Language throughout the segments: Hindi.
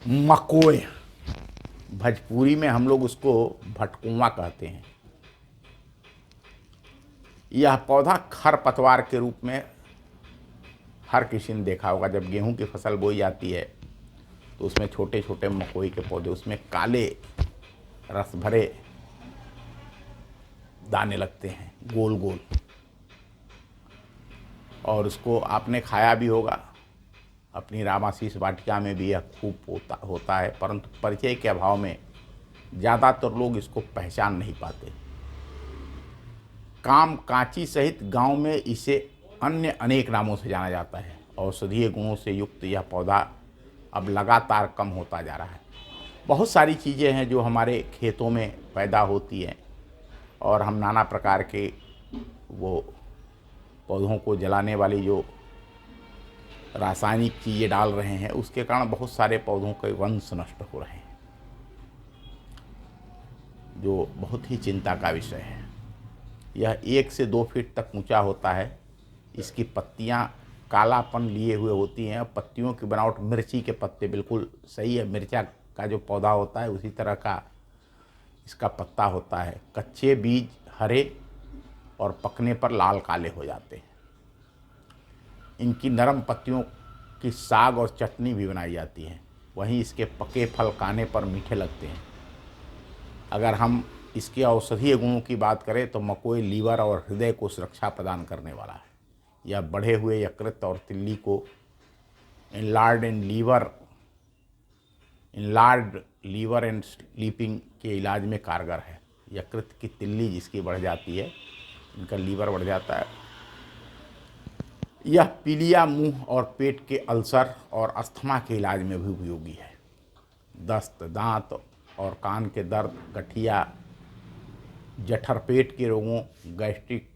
मकोय, भोजपुरी में हम लोग उसको भटकुआं कहते हैं। यह पौधा खरपतवार के रूप में हर किसी ने देखा होगा। जब गेहूं की फसल बोई जाती है तो उसमें छोटे छोटे मकोई के पौधे, उसमें काले रस भरे दाने लगते हैं गोल गोल, और उसको आपने खाया भी होगा। अपनी रामाशीष वाटिका में भी यह खूब होता है, परंतु परिचय के अभाव में ज़्यादातर लोग इसको पहचान नहीं पाते। काम कांची सहित गांव में इसे अन्य अनेक नामों से जाना जाता है। औषधीय गुणों से युक्त यह पौधा अब लगातार कम होता जा रहा है। बहुत सारी चीज़ें हैं जो हमारे खेतों में पैदा होती हैं, और हम नाना प्रकार के वो पौधों को जलाने वाली जो रासायनिक चीज़ें डाल रहे हैं, उसके कारण बहुत सारे पौधों के वंश नष्ट हो रहे हैं, जो बहुत ही चिंता का विषय है। यह 1 से 2 फीट तक ऊंचा होता है। इसकी पत्तियां कालापन लिए हुए होती हैं। पत्तियों की बनावट मिर्ची के पत्ते बिल्कुल सही है, मिर्चा का जो पौधा होता है उसी तरह का इसका पत्ता होता है। कच्चे बीज हरे और पकने पर लाल काले हो जाते हैं। इनकी नरम पत्तियों की साग और चटनी भी बनाई जाती है। वहीं इसके पके फल खाने पर मीठे लगते हैं। अगर हम इसके औषधीय गुणों की बात करें तो मकोई लीवर और हृदय को सुरक्षा प्रदान करने वाला है। यह बढ़े हुए यकृत और तिल्ली को इनलार्ड लीवर एंड स्लीपिंग के इलाज में कारगर है। यकृत की तिल्ली जिसकी बढ़ जाती है, इनका लीवर बढ़ जाता है। यह पीलिया, मुंह और पेट के अल्सर और अस्थमा के इलाज में भी उपयोगी है। दस्त, दांत और कान के दर्द, गठिया, जठरपेट के रोगों, गैस्ट्रिक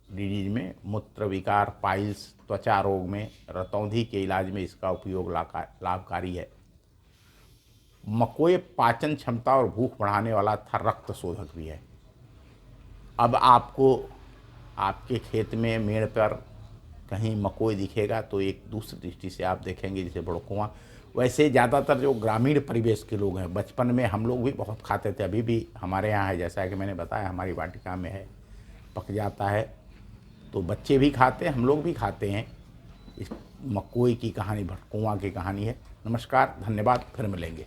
डिजीज में, मूत्र विकार, पाइल्स, त्वचा रोग में, रतौंधी के इलाज में इसका उपयोग लाभकारी है। मकोई पाचन क्षमता और भूख बढ़ाने वाला तथा रक्त शोधक भी है। अब आपको आपके खेत में मेड़ पर कहीं मकोई दिखेगा तो एक दूसरी दृष्टि से आप देखेंगे, जैसे बड़कुआं। वैसे ज़्यादातर जो ग्रामीण परिवेश के लोग हैं, बचपन में हम लोग भी बहुत खाते थे, अभी भी हमारे यहाँ है, जैसा कि मैंने बताया हमारी वाटिका में है, पक जाता है तो बच्चे भी खाते हैं, हम लोग भी खाते हैं। इस मकोई की कहानी भटकुआं की कहानी है। नमस्कार, धन्यवाद, फिर मिलेंगे।